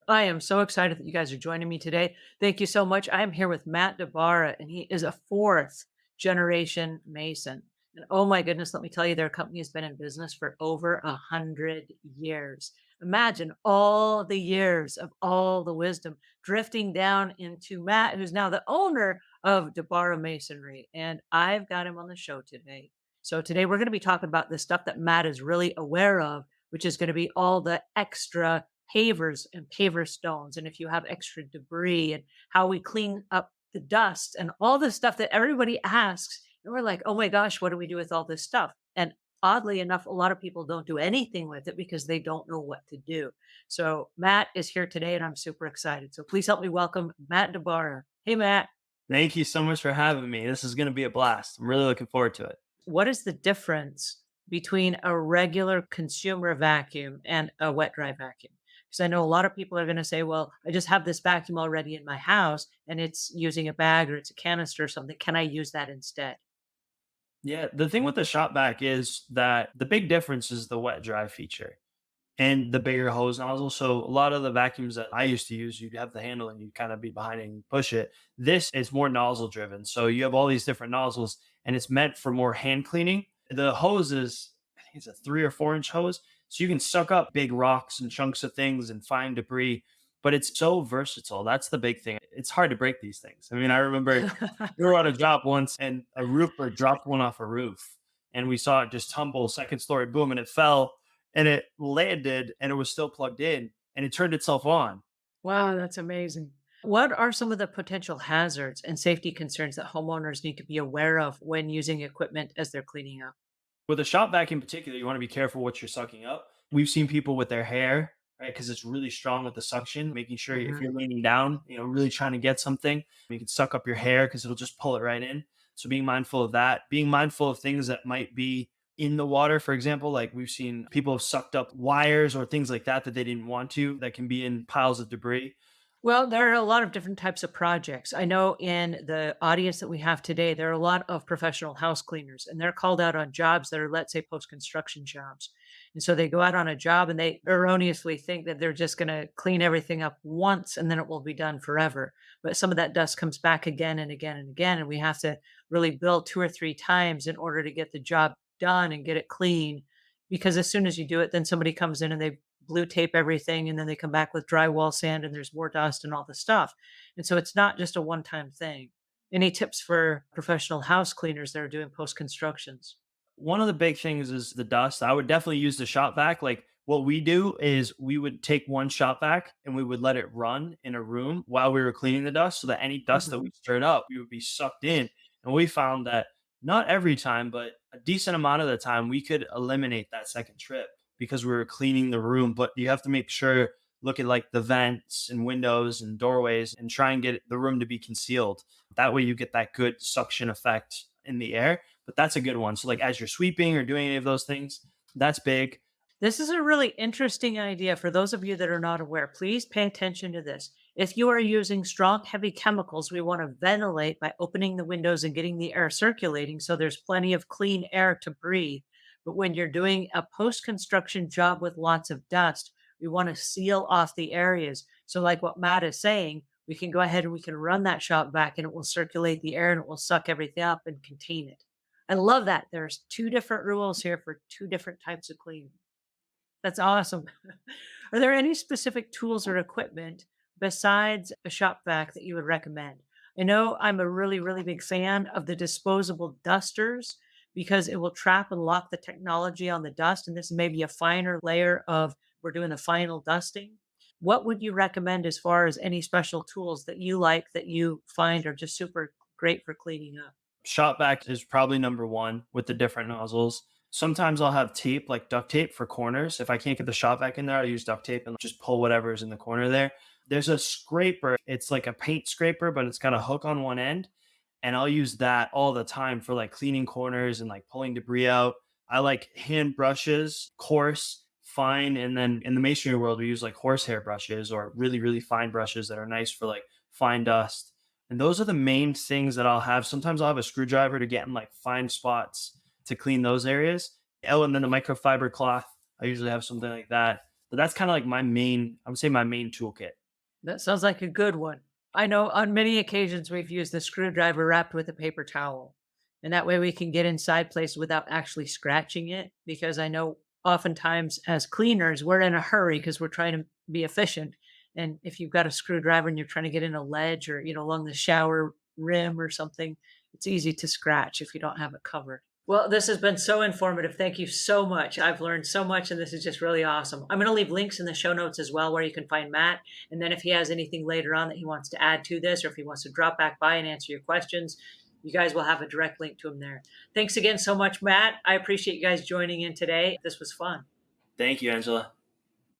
I am so excited that you guys are joining me today. Thank you so much. I am here with Matt DiBara, and he is a fourth generation Mason. And oh my goodness, let me tell you, their company has been in business for over 100 years. Imagine all the years of all the wisdom drifting down into Matt, who's now the owner of DiBara Masonry. And I've got him on the show today. So today we're going to be talking about the stuff that Matt is really aware of, which is going to be all the extra pavers and paver stones, and if you have extra debris, and how we clean up the dust and all the stuff that everybody asks. And we're like, oh my gosh, what do we do with all this stuff? And oddly enough, a lot of people don't do anything with it because they don't know what to do. So Matt is here today, and I'm super excited. So please help me welcome Matt DeBara. Hey, Matt. Thank you so much for having me. This is going to be a blast. I'm really looking forward to it. What is the difference between a regular consumer vacuum and a wet dry vacuum? Because I know a lot of people are going to say, well, I just have this vacuum already in my house and it's using a bag or it's a canister or something. Can I use that instead? Yeah, the thing with the shop vac is that the big difference is the wet dry feature and the bigger hose nozzle. So a lot of the vacuums that I used to use, you'd have the handle and you'd kind of be behind it and push it. This is more nozzle driven. So you have all these different nozzles and it's meant for more hand cleaning. The hose is, I think it's a 3 or 4 inch hose. So you can suck up big rocks and chunks of things and fine debris, but it's so versatile. That's the big thing. It's hard to break these things. I mean, I remember we were on a job once and a roofer dropped one off a roof and we saw it just tumble second story, boom, and it fell and it landed and it was still plugged in and it turned itself on. Wow, that's amazing. What are some of the potential hazards and safety concerns that homeowners need to be aware of when using equipment as they're cleaning up? With a shop vac in particular, you want to be careful what you're sucking up. We've seen people with their hair, right? Because it's really strong with the suction, making sure if Mhm. you're leaning down, really trying to get something, you can suck up your hair because it'll just pull it right in. So being mindful of that, being mindful of things that might be in the water, for example, like we've seen people have sucked up wires or things like that they didn't want to, that can be in piles of debris. Well, there are a lot of different types of projects. I know in the audience that we have today, there are a lot of professional house cleaners, and they're called out on jobs that are, let's say, post construction jobs. And so they go out on a job and they erroneously think that they're just going to clean everything up once and then it will be done forever. But some of that dust comes back again and again and again. And we have to really build two or three times in order to get the job done and get it clean. Because as soon as you do it, then somebody comes in and they blue tape everything, and then they come back with drywall sand and there's more dust and all the stuff. And so it's not just a one-time thing. Any tips for professional house cleaners that are doing post constructions? One of the big things is the dust. I would definitely use the shop vac. Like what we do is we would take one shop vac and we would let it run in a room while we were cleaning the dust so that any dust that we Mhm. stirred up, we would be sucked in. And we found that not every time, but a decent amount of the time, we could eliminate that second trip because we were cleaning the room. But you have to make sure, look at like the vents and windows and doorways and try and get the room to be concealed. That way you get that good suction effect in the air, but that's a good one. So like as you're sweeping or doing any of those things, that's big. This is a really interesting idea. For those of you that are not aware, please pay attention to this. If you are using strong, heavy chemicals, we want to ventilate by opening the windows and getting the air circulating so there's plenty of clean air to breathe. But when you're doing a post construction job with lots of dust, we want to seal off the areas. So, like what Matt is saying, we can go ahead and we can run that shop back and it will circulate the air and it will suck everything up and contain it. I love that. There's two different rules here for two different types of cleaning. That's awesome. Are there any specific tools or equipment besides a shop vac that you would recommend? I know I'm a really, really big fan of the disposable dusters because it will trap and lock the technology on the dust. And this may be a finer layer of we're doing the final dusting. What would you recommend as far as any special tools that you like that you find are just super great for cleaning up? Shop vac is probably number one with the different nozzles. Sometimes I'll have tape, like duct tape for corners. If I can't get the shop vac in there, I'll use duct tape and just pull whatever's in the corner there. There's a scraper. It's like a paint scraper, but it's got a hook on one end. And I'll use that all the time for like cleaning corners and like pulling debris out. I like hand brushes, coarse, fine. And then in the masonry world, we use like horsehair brushes or really, really fine brushes that are nice for like fine dust. And those are the main things that I'll have. Sometimes I'll have a screwdriver to get in like fine spots to clean those areas. Oh, and then the microfiber cloth. I usually have something like that. But that's kind of like my main, I would say my main toolkit. That sounds like a good one. I know on many occasions we've used the screwdriver wrapped with a paper towel. And that way we can get inside places without actually scratching it. Because I know oftentimes as cleaners, we're in a hurry because we're trying to be efficient. And if you've got a screwdriver and you're trying to get in a ledge or, along the shower rim or something, it's easy to scratch if you don't have it covered. Well, this has been so informative. Thank you so much. I've learned so much, and this is just really awesome. I'm going to leave links in the show notes as well where you can find Matt. And then if he has anything later on that he wants to add to this, or if he wants to drop back by and answer your questions, you guys will have a direct link to him there. Thanks again so much, Matt. I appreciate you guys joining in today. This was fun. Thank you, Angela.